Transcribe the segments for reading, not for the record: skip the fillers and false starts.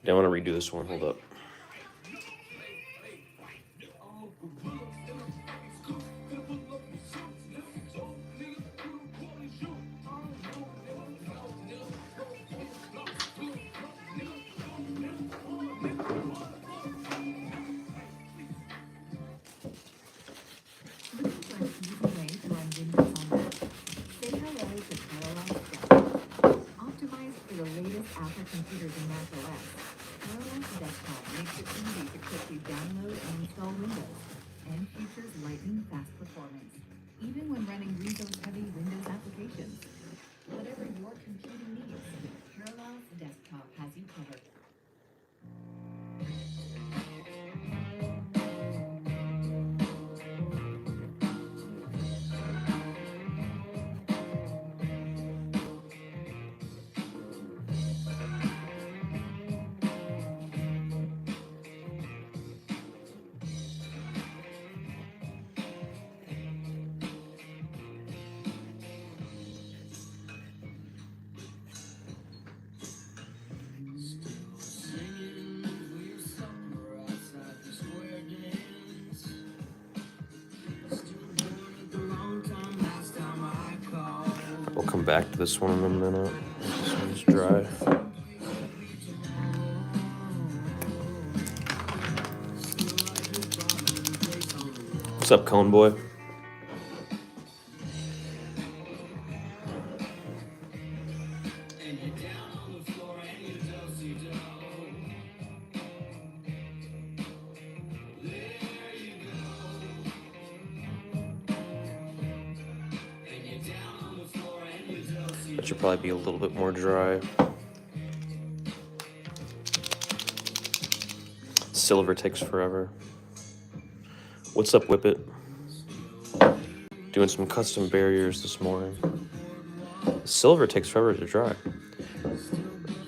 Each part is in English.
I want to redo this one. Hold up. Optimized for the latest Apple computers and Mac OS, Parallax Desktop makes it easy to quickly download and install Windows, and features lightning fast performance, even when running Windows-heavy Windows applications. Whatever your computing needs, Parallax Desktop has you covered. We'll come back to this one in a minute. This one's dry. What's up, Cone Boy? It should probably be a little bit more dry. Silver takes forever. What's up, Whippet? Doing some custom barriers this morning. Silver takes forever to dry.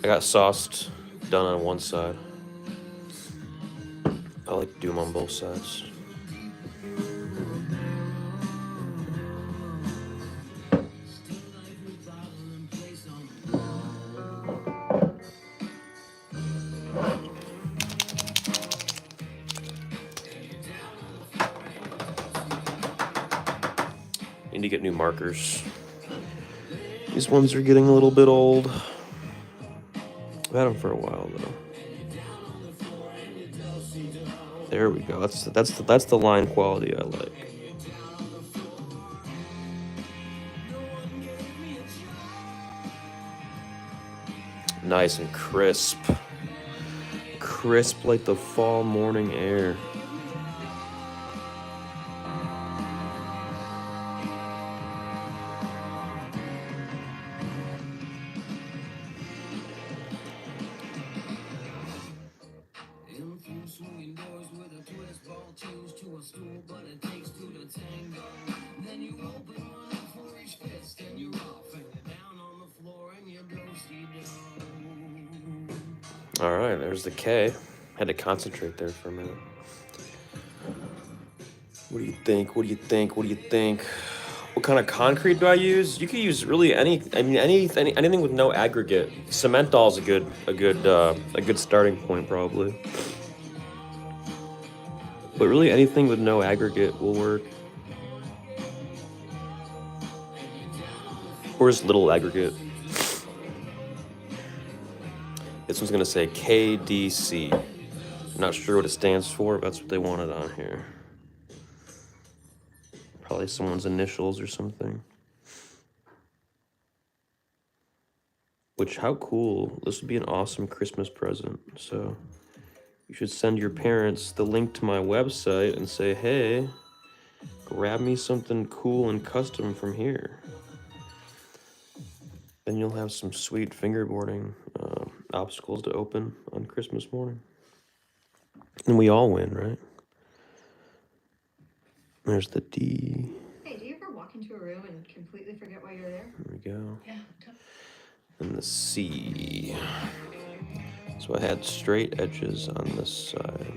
I got sauced done on one side. I like to do them on both sides. Need to get new markers. These ones are getting a little bit old. I've had them for a while though. There we go. That's the line quality I like. Nice and crisp. Crisp like the fall morning air. All right, there's the K. Had to concentrate there for a minute. What do you think? What do you think? What do you think? What kind of concrete do I use? You could use really anything with no aggregate. Cementol is a good starting point probably. But really anything with no aggregate will work. Or just little aggregate. This one's gonna say KDC. I'm not sure what it stands for, but that's what they wanted on here. Probably someone's initials or something. Which, how cool. This would be an awesome Christmas present. So you should send your parents the link to my website and say, hey, grab me something cool and custom from here. Then you'll have some sweet fingerboarding obstacles to open on Christmas morning. And we all win, right? There's the D. Hey, do you ever walk into a room and completely forget why you're there? There we go. Yeah. And the C. So I had straight edges on this side.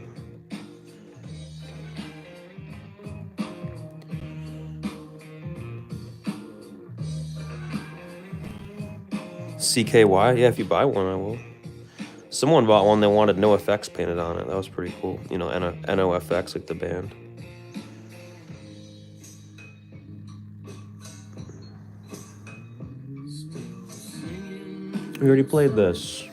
CKY? Yeah, if you buy one, I will. Someone bought one, they wanted NoFX painted on it. That was pretty cool. You know, NoFX, like the band. We already played this.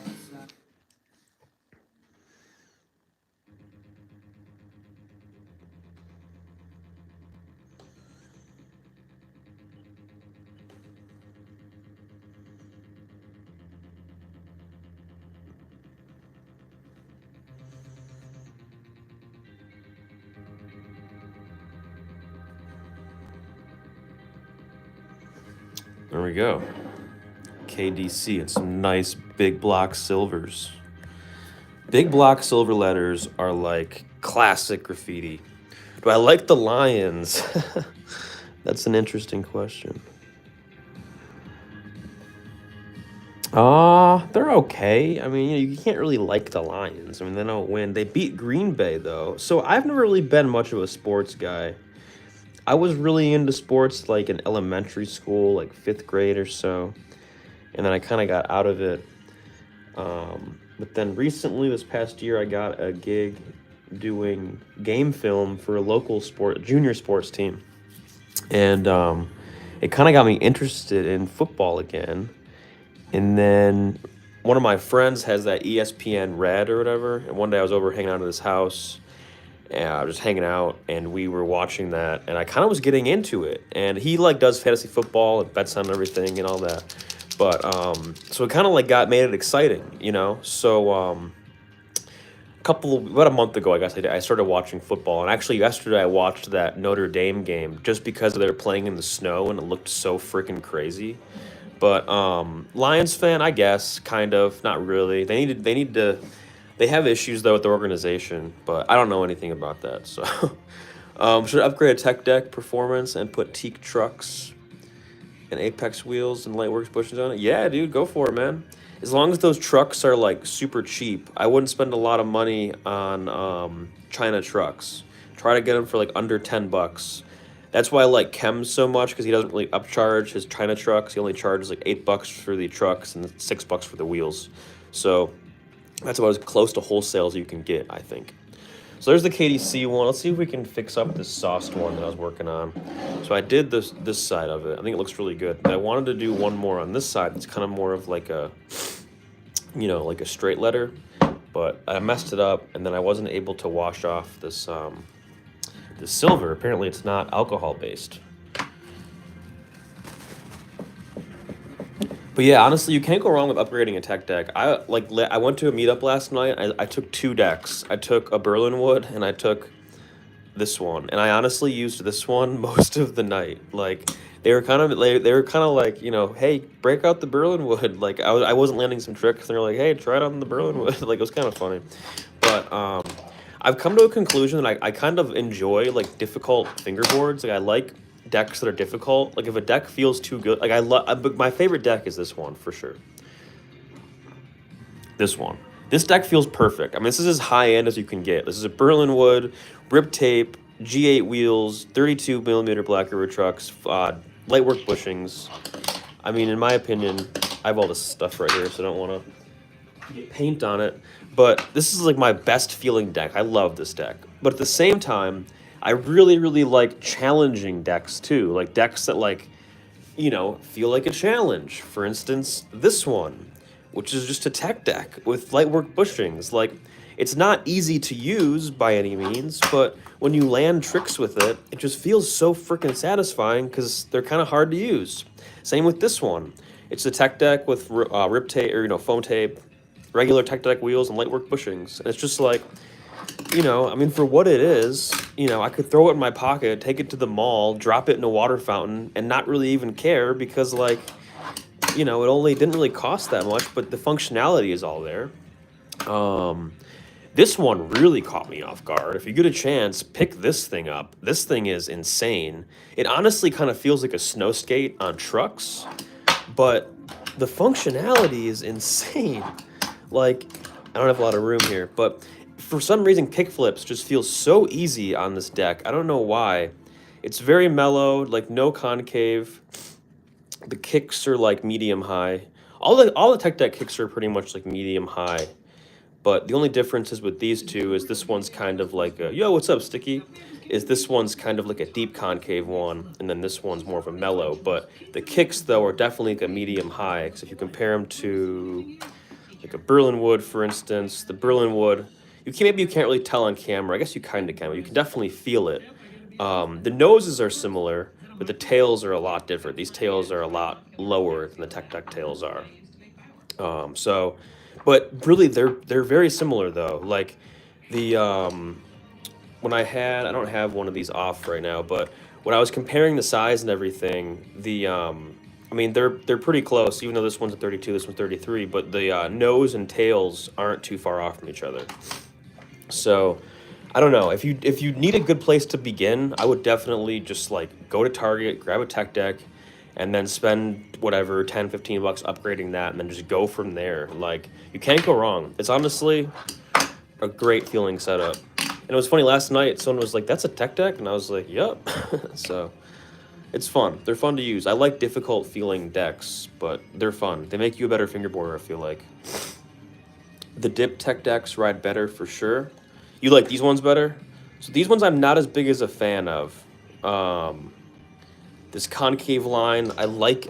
There we go. KDC and some nice big block silvers. Big block silver letters are like classic graffiti. Do I like the lions? That's an interesting question. They're okay. I mean, you can't really like the Lions. I mean, they don't win. They beat Green Bay, though. So I've never really been much of a sports guy. I was really into sports like in elementary school, like 5th grade or so. And then I kind of got out of it. But then recently, this past year, I got a gig doing game film for a local junior sports team. And it kind of got me interested in football again. And then one of my friends has that ESPN Red or whatever. And one day I was over hanging out at his house. And I was just hanging out, and we were watching that. And I kind of was getting into it. And he like does fantasy football and bets on everything and all that. But so it kind of like made it exciting, you know. So about a month ago, I guess I started watching football. And actually yesterday I watched that Notre Dame game just because they were playing in the snow and it looked so freaking crazy. But Lions fan, I guess, kind of, not really. They have issues though with the organization, but I don't know anything about that. So should I upgrade a tech deck performance and put teak trucks and Apex wheels and Lightworks bushings on it? Yeah, dude, go for it, man. As long as those trucks are like super cheap, I wouldn't spend a lot of money on China trucks. Try to get them for like under $10. That's why I like Chem so much, because he doesn't really upcharge his China trucks. He only charges like $8 for the trucks and $6 for the wheels. So that's about as close to wholesale as you can get, I think. So there's the KDC one. Let's see if we can fix up this sauced one that I was working on. So I did this side of it. I think it looks really good. But I wanted to do one more on this side. It's kind of more of like a, like a straight letter. But I messed it up, and then I wasn't able to wash off this silver. Apparently, it's not alcohol based. But yeah, honestly, you can't go wrong with upgrading a tech deck. I went to a meetup last night. I took 2 decks. I took a Berlinwood and I took this one, and I honestly used this one most of the night. Like they were kind of like, hey, break out the Berlinwood. Like I wasn't landing some tricks, and they're like, hey, try it on the Berlinwood. Like it was kind of funny, but I've come to a conclusion that I kind of enjoy like difficult fingerboards. Like I like decks that are difficult. Like if a deck feels too good, like but my favorite deck is this one for sure. This one. This deck feels perfect. I mean, this is as high end as you can get. This is a Berlinwood, Rip Tape, G8 wheels, 32 millimeter Black River trucks, Lightwork bushings. I mean, in my opinion, I have all this stuff right here, so I don't want to get paint on it. But this is like my best feeling deck. I love this deck. But at the same time, I really, really like challenging decks too. Like decks that feel like a challenge. For instance, this one, which is just a tech deck with Lightwork bushings. Like, it's not easy to use by any means, but when you land tricks with it, it just feels so freaking satisfying because they're kind of hard to use. Same with this one. It's a tech deck with rip tape or foam tape, regular tech deck wheels, and Lightwork bushings. And it's just like, I mean, for what it is, I could throw it in my pocket, take it to the mall, drop it in a water fountain, and not really even care because, like, it only didn't really cost that much, but the functionality is all there. This one really caught me off guard. If you get a chance, pick this thing up. This thing is insane. It honestly kind of feels like a snow skate on trucks, but the functionality is insane. Like, I don't have a lot of room here, but for some reason, kickflips just feel so easy on this deck. I don't know why. It's very mellow, like no concave. The kicks are like medium high. All the tech deck kicks are pretty much like medium high. But the only difference is with these two is this one's kind of like a, yo, what's up, Sticky? Is this one's kind of like a deep concave one, and then this one's more of a mellow. But the kicks, though, are definitely like a medium high. Because if you compare them to like a Berlinwood, for instance, the Berlinwood, maybe you can't really tell on camera. I guess you kind of can, but you can definitely feel it. The noses are similar, but the tails are a lot different. These tails are a lot lower than the tech deck tails are. But really, they're very similar though. Like the I don't have one of these off right now, but when I was comparing the size and everything, I mean they're pretty close. Even though this one's a 32, this one's 33, but the nose and tails aren't too far off from each other. So I don't know. If you need a good place to begin, I would definitely just like go to Target, grab a tech deck, and then spend whatever 10, 15 bucks upgrading that, and then just go from there. Like, you can't go wrong. It's honestly a great feeling setup. And it was funny, last night someone was like, that's a tech deck? And I was like, yep. So it's fun. They're fun to use. I like difficult feeling decks, but they're fun. They make you a better fingerboarder, I feel like. The dip tech decks ride better for sure. You like these ones better? So these ones I'm not as big as a fan of. This concave line, I like.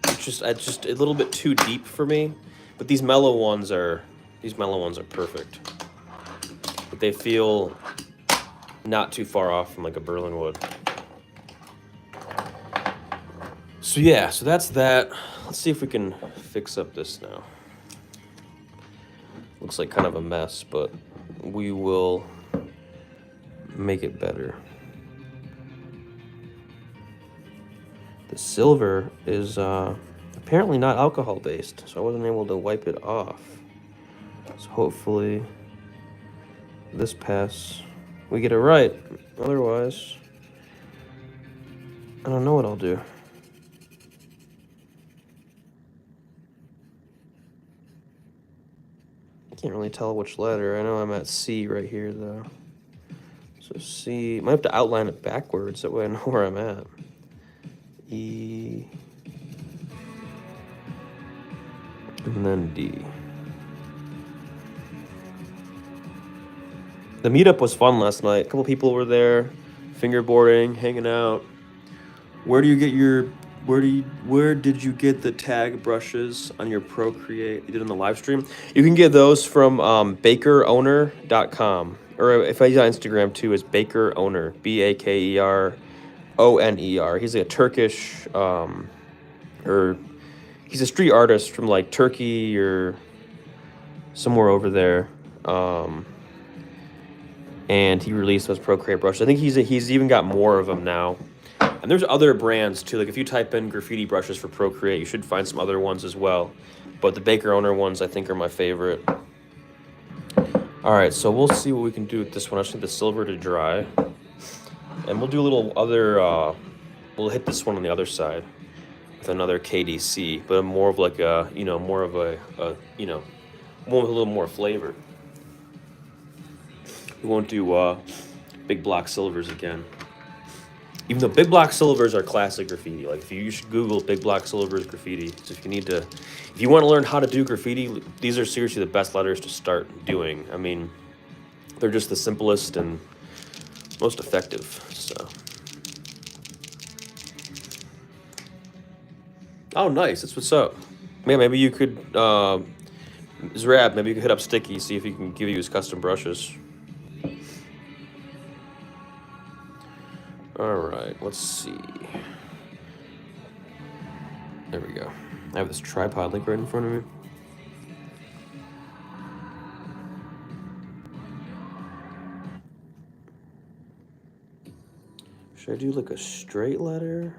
It's just a little bit too deep for me. But these mellow ones are perfect. But they feel not too far off from like a Berlinwood. So yeah, so that's that. Let's see if we can fix up this now. Looks like kind of a mess, but we will make it better. The silver is apparently not alcohol based, so I wasn't able to wipe it off. So hopefully this pass we get it right. Otherwise, I don't know what I'll do. Can't really tell which letter. I know I'm at C right here though. So C, might have to outline it backwards, that way I know where I'm at. E, and then D. The meetup was fun last night. A couple people were there, fingerboarding, hanging out. Where do you get your where did you get the tag brushes on your Procreate? You did on the live stream. You can get those from bakerowner.com. Or if I use on Instagram too, is bakerowner. BAKERONER. He's a Turkish or he's a street artist from like Turkey or somewhere over there. And he released those Procreate brushes. I think he's even got more of them now. And there's other brands too. Like if you type in graffiti brushes for Procreate, you should find some other ones as well. But the Baker Owner ones I think are my favorite. All right, so we'll see what we can do with this one. I just need the silver to dry. And we'll do a little other, we'll hit this one on the other side with another KDC, but more of like a, more of a one with a little more flavor. We won't do big block silvers again. Even though big block silvers are classic graffiti. Like if you should Google big block silvers graffiti. So if you want to learn how to do graffiti, these are seriously the best letters to start doing. I mean, they're just the simplest and most effective. So. Oh, nice. That's what's up. Man, maybe you could, Zrab, maybe you could hit up Sticky, see if he can give you his custom brushes. All right, let's see. There we go. I have this tripod link right in front of me. Should I do like a straight letter?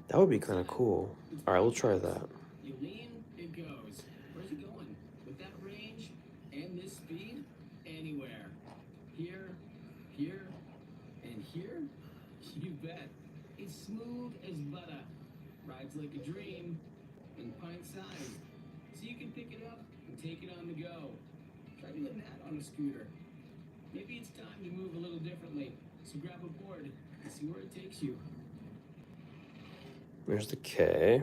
That would be kind of cool. All right, we'll try that. You lean, it goes. Where's it going? With that range and this speed? Anywhere. Here, here, and here? You bet. It's smooth as butter. Rides like a dream. And pint size. So you can pick it up and take it on the go. Try doing that on a scooter. Maybe it's time to move a little differently. So grab a board and see where it takes you. There's the K.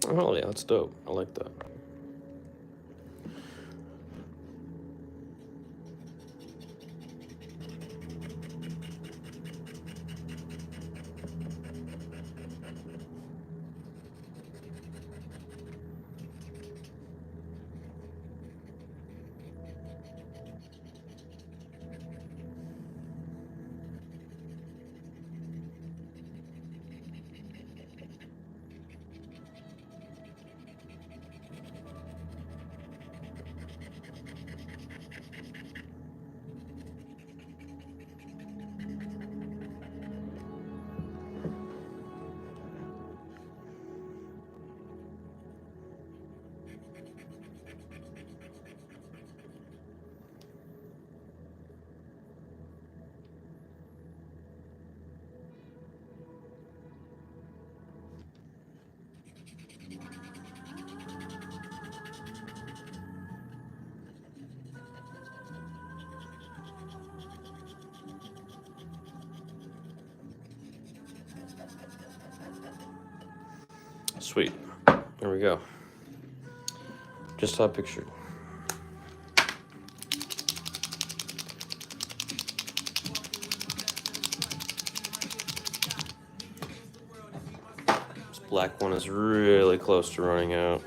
Oh, yeah, that's dope. I like that. Sweet. There we go. Just saw a picture. This black one is really close to running out.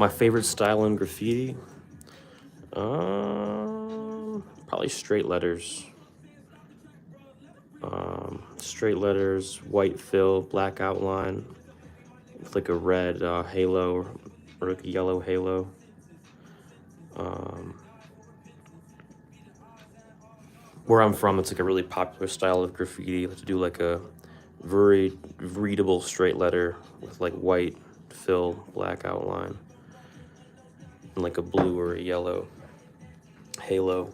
My favorite style in graffiti? Probably straight letters. Straight letters, white fill, black outline, with like a red halo or like a yellow halo. Um, where I'm from, it's like a really popular style of graffiti. To do like a very readable straight letter with like white fill, black outline, and like a blue or a yellow halo.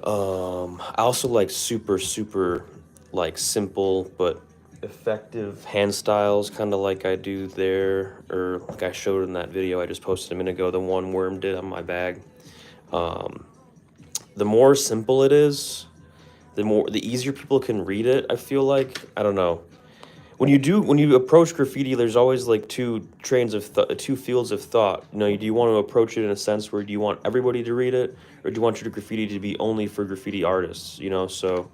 I also like super like simple but effective hand styles, kind of like I do there, or like I showed in that video I just posted a minute ago, the one Worm did on my bag. The more simple it is, the easier people can read it. I feel like, I don't know. When you approach graffiti, there's always like two fields of thought. You know, do you want to approach it in a sense where do you want everybody to read it, or do you want your graffiti to be only for graffiti artists? You know, so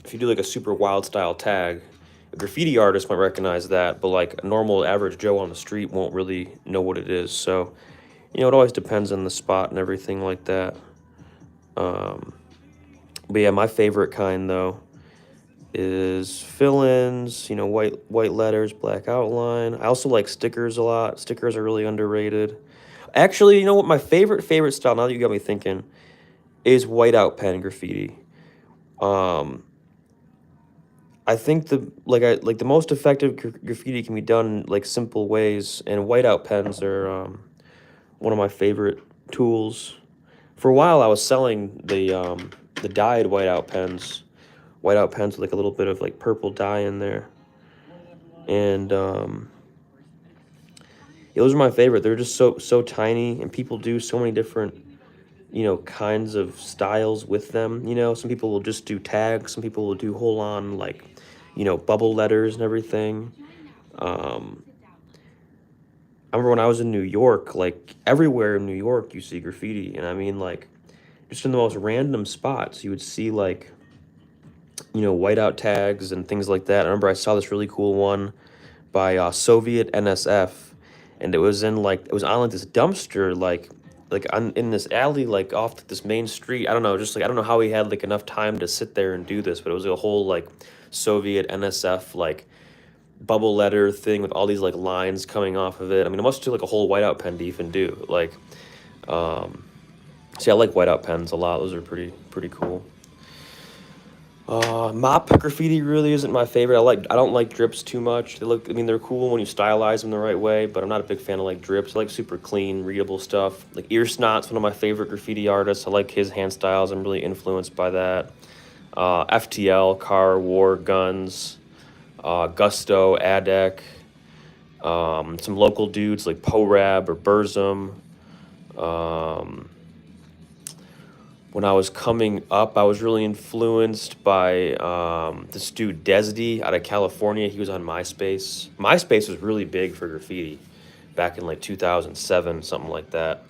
if you do like a super wild style tag, a graffiti artist might recognize that, but like a normal average Joe on the street won't really know what it is. So, you know, it always depends on the spot and everything like that. But yeah, my favorite kind though is fill-ins, you know, white letters, black outline. I also like stickers a lot. Stickers are really underrated. Actually, you know what? My favorite style, now that you got me thinking, is whiteout pen graffiti. I think the most effective graffiti can be done in like simple ways, and whiteout pens are one of my favorite tools. For a while, I was selling the dyed whiteout pens with like a little bit of like purple dye in there, and yeah, those are my favorite. They're just so tiny, and people do so many different, you know, kinds of styles with them. You know, some people will just do tags, some people will do whole on like, you know, bubble letters and everything. I remember when I was in New York, like everywhere in New York you see graffiti, and I mean like just in the most random spots you would see like, you know, whiteout tags and things like that. I remember I saw this really cool one by Soviet NSF, and it was on like this dumpster, in this alley, like off this main street. I don't know, just like I don't know how he had like enough time to sit there and do this, but it was a whole like Soviet NSF like bubble letter thing with all these like lines coming off of it. I mean, it must do like a whole whiteout pen to even do like. See, I like whiteout pens a lot. Those are pretty cool. Mop graffiti really isn't my favorite. I don't like drips too much. I mean, they're cool when you stylize them the right way, but I'm not a big fan of like drips. I like super clean, readable stuff. Like Earsnot's one of my favorite graffiti artists. I like his hand styles. I'm really influenced by that. FTL, Car, War, Guns, Gusto, Adek, some local dudes like Porab or Burzum. When I was coming up, I was really influenced by this dude Desdi out of California. He was on MySpace. MySpace was really big for graffiti back in like 2007, something like that.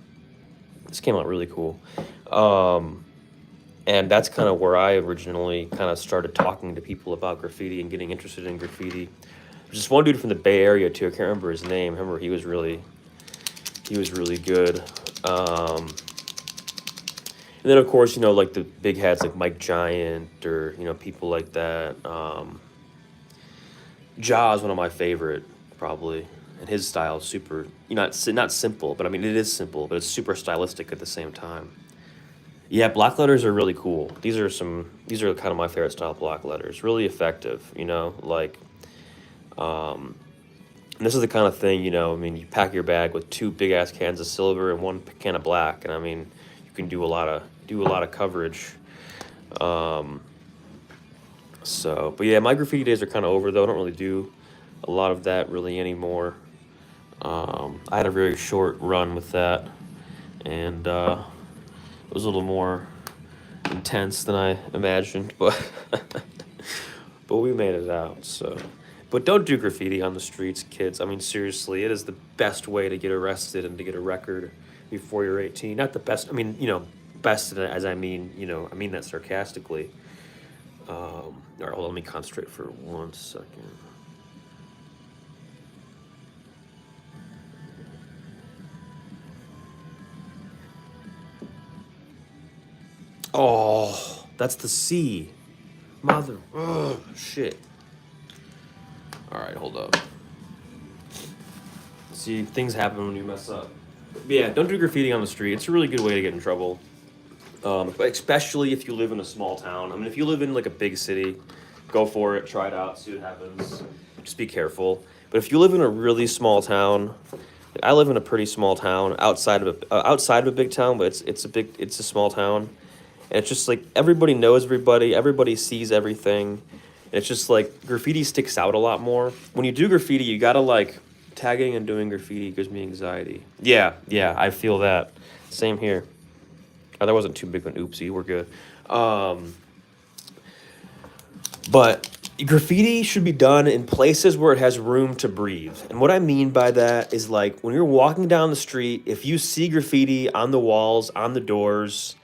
This came out really cool. And that's kind of where I originally kind of started talking to people about graffiti and getting interested in graffiti. There's just one dude from the Bay Area too. I can't remember his name. I remember he was really good. And then, of course, you know, like the big hats like Mike Giant or, you know, people like that. Jaws, one of my favorite, probably. And his style is super, you know, not simple, but I mean, it is simple, but it's super stylistic at the same time. Yeah, block letters are really cool. These are kind of my favorite style of block letters. Really effective, you know, like, and this is the kind of thing, you know, I mean, you pack your bag with 2 big ass cans of silver and 1 can of black, and I mean, you can do a lot of coverage. But yeah, my graffiti days are kind of over though. I don't really do a lot of that really anymore. I had a very short run with that, and it was a little more intense than I imagined, but but we made it out. So, but don't do graffiti on the streets, kids. I mean, seriously, it is the best way to get arrested and to get a record before you're 18. Not the best. I mean, you know, best as I mean, you know, I mean that sarcastically. All right, hold on, let me concentrate for 1 second. Oh, that's the C. Mother. Oh, shit. All right, hold up. See, things happen when you mess up. But yeah, don't do graffiti on the street. It's a really good way to get in trouble. Especially if you live in a small town. I mean, if you live in like a big city, go for it, try it out, see what happens. Just be careful. But if you live in a really small town, like I live in a pretty small town outside of a big town, but it's a small town, and it's just like everybody knows everybody, everybody sees everything, and it's just like graffiti sticks out a lot more. When you do graffiti, you gotta like tagging and doing graffiti gives me anxiety. Yeah, I feel that. Same here. Oh, that wasn't too big of an oopsie. We're good. But graffiti should be done in places where it has room to breathe. And what I mean by that is like when you're walking down the street, if you see graffiti on the walls, on the doors,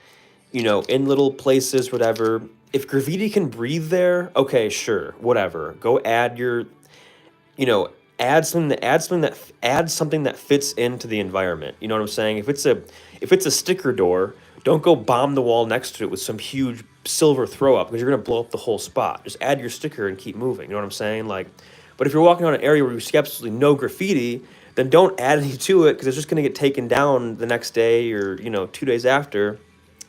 in little places, whatever, if graffiti can breathe there, okay, sure, whatever. Go add your, you know, add something that fits into the environment. You know what I'm saying? If it's a sticker door, don't go bomb the wall next to it with some huge silver throw up because you're gonna blow up the whole spot. Just add your sticker and keep moving. You know what I'm saying? Like, but if you're walking on an area where you see absolutely no graffiti, then don't add any to it because it's just gonna get taken down the next day or 2 days after,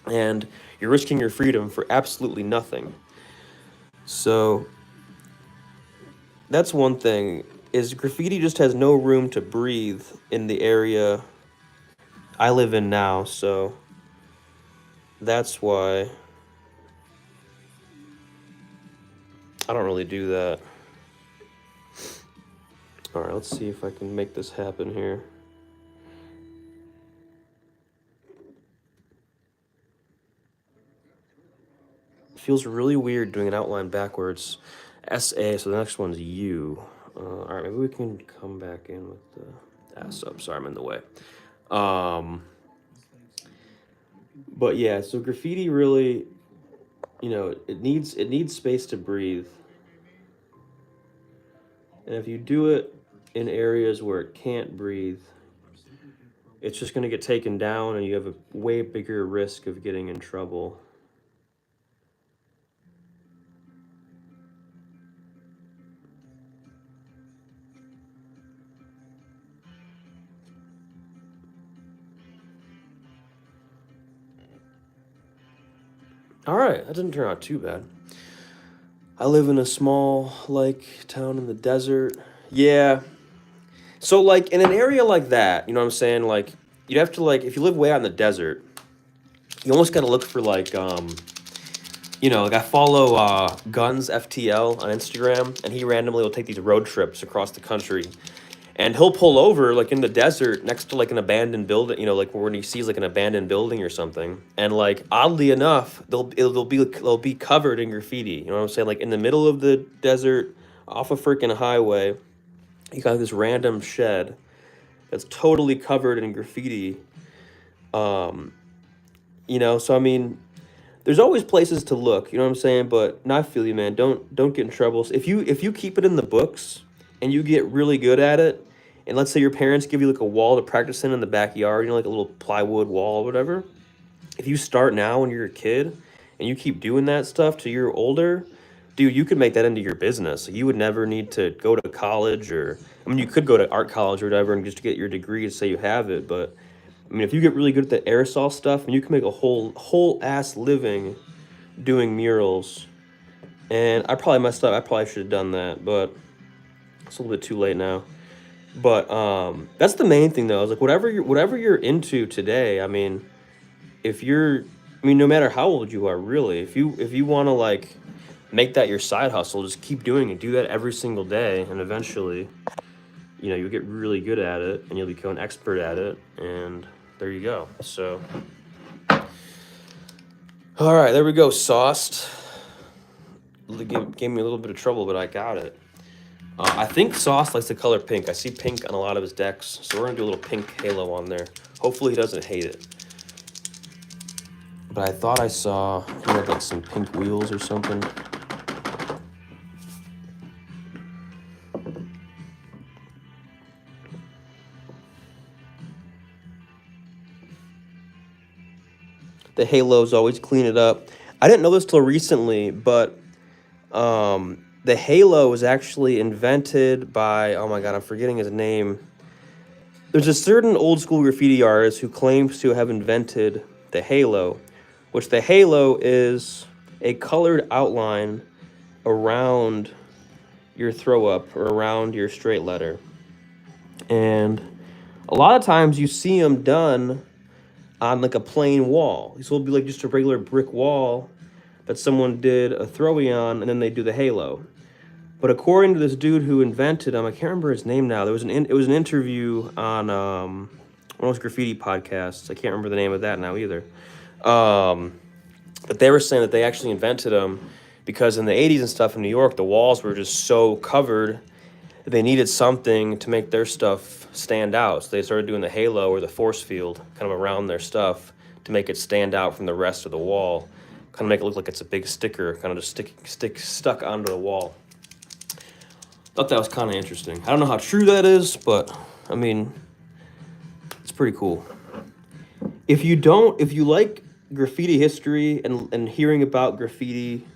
and you're risking your freedom for absolutely nothing. So that's one thing is graffiti just has no room to breathe in the area I live in now, so that's why I don't really do that. All right, let's see if I can make this happen here. Feels really weird doing an outline backwards. SA, so the next one's U. All right, maybe we can come back in with the S up. Sorry, I'm in the way. But yeah, so graffiti really, it needs space to breathe. And if you do it in areas where it can't breathe, it's just going to get taken down and you have a way bigger risk of getting in trouble. All right, that didn't turn out too bad. I live in a small, town in the desert. Yeah. So, in an area like that, you know what I'm saying? You'd have to, if you live way out in the desert, you almost got to look for, I follow Guns FTL on Instagram, and he randomly will take these road trips across the country. And he'll pull over, in the desert next to, an abandoned building, when he sees, an abandoned building or something. And, oddly enough, they'll be covered in graffiti. You know what I'm saying? In the middle of the desert, off a freaking highway, you got this random shed that's totally covered in graffiti. So, I mean, there's always places to look, you know what I'm saying? But no, I feel you, man. Don't get in trouble. So if you keep it in the books and you get really good at it, and let's say your parents give you a wall to practice in the backyard, a little plywood wall or whatever. If you start now when you're a kid and you keep doing that stuff till you're older, dude, you could make that into your business. You would never need to go to college you could go to art college or whatever and just get your degree and say you have it, but I mean, if you get really good at the aerosol stuff, and you can make a whole ass living doing murals. And I probably messed up. I probably should have done that, but it's a little bit too late now. But that's the main thing, though. Is whatever you're into today. I mean, no matter how old you are, really, if you want to make that your side hustle, just keep doing it. Do that every single day, and eventually, you'll get really good at it, and you'll become an expert at it, and there you go. So, all right, there we go. Sauced. Gave me a little bit of trouble, but I got it. I think Sauce likes the color pink. I see pink on a lot of his decks, so we're gonna do a little pink halo on there. Hopefully he doesn't hate it. But I thought I saw he had some pink wheels or something. The halos always clean it up. I didn't know this till recently, but the halo was actually invented by, oh my god, I'm forgetting his name. There's a certain old school graffiti artist who claims to have invented the halo, which the halo is a colored outline around your throw up or around your straight letter. And a lot of times you see them done on like a plain wall. So it'll be like just a regular brick wall that someone did a throwy on, and then they do the halo. But according to this dude who invented them, I can't remember his name now. It was an interview on one of those graffiti podcasts. I can't remember the name of that now either. But they were saying that they actually invented them because in the 80s and stuff in New York, the walls were just so covered that they needed something to make their stuff stand out. So they started doing the halo or the force field kind of around their stuff to make it stand out from the rest of the wall. Kind of make it look like it's a big sticker, kind of just stuck onto the wall. Thought that was kind of interesting. I don't know how true that is, but I mean, it's pretty cool. If you like graffiti history and hearing about graffiti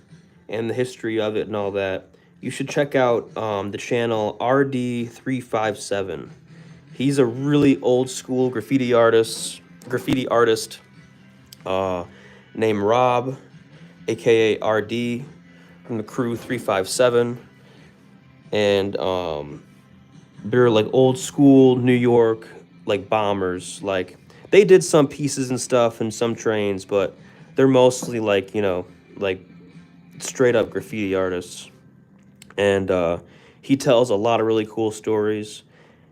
and the history of it and all that, you should check out the channel RD357. He's a really old school graffiti artist named Rob, aka RD, from the crew 357. And they're like old school New York, like bombers. Like they did some pieces and stuff and some trains, but they're mostly like, you know, like straight up graffiti artists. And he tells a lot of really cool stories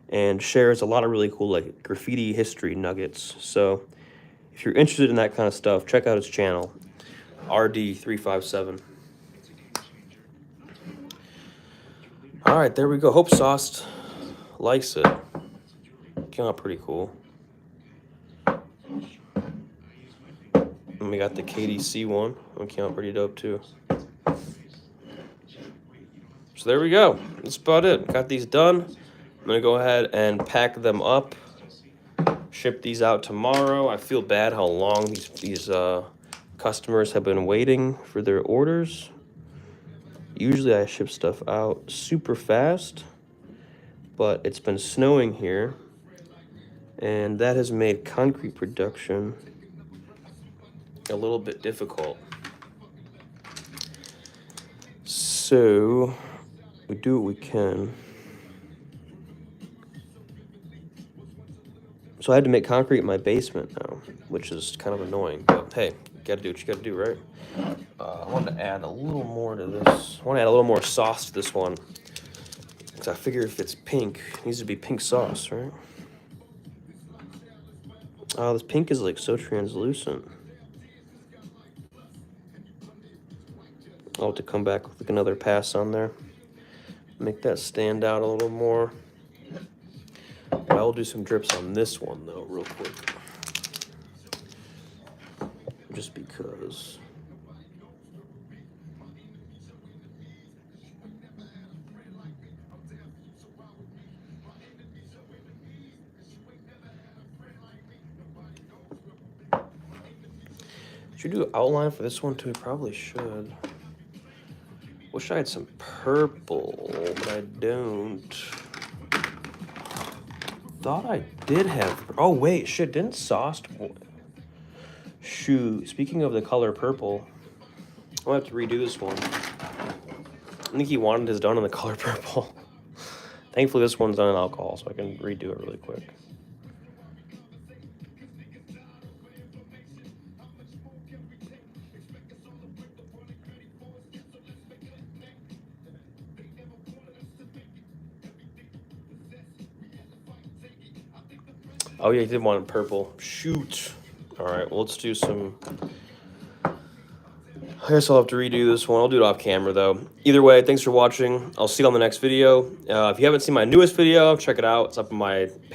and shares a lot of really cool like graffiti history nuggets. So if you're interested in that kind of stuff, check out his channel, RD357. All right, there we go. Hope Sauce likes it. Came out pretty cool. And we got the KDC one. It came out pretty dope too. So there we go. That's about it. Got these done. I'm gonna go ahead and pack them up. Ship these out tomorrow. I feel bad how long these customers have been waiting for their orders. Usually I ship stuff out super fast, but it's been snowing here, and that has made concrete production a little bit difficult. So we do what we can. So I had to make concrete in my basement now, which is kind of annoying, but hey, you gotta do what you gotta do, right? I wanted to add a little more to this. I want to add a little more sauce to this one, because I figure if it's pink, it needs to be pink sauce, right? Oh, this pink is like so translucent. I'll have to come back with like another pass on there. Make that stand out a little more. But I will do some drips on this one though, real quick. Just because. Should we do an outline for this one too? Probably should. Wish I had some purple, but I don't. Thought I did have. Oh wait, shit! Didn't Sauce? Shoot. Speaking of the color purple, I'll have to redo this one. I think he wanted his done in the color purple. Thankfully, this one's done in alcohol, so I can redo it really quick. Oh yeah, he did want it purple. Shoot. All right, well, let's do some. I guess I'll have to redo this one. I'll do it off camera though. Either way, thanks for watching. I'll see you on the next video. If you haven't seen my newest video, check it out. It's up on my page.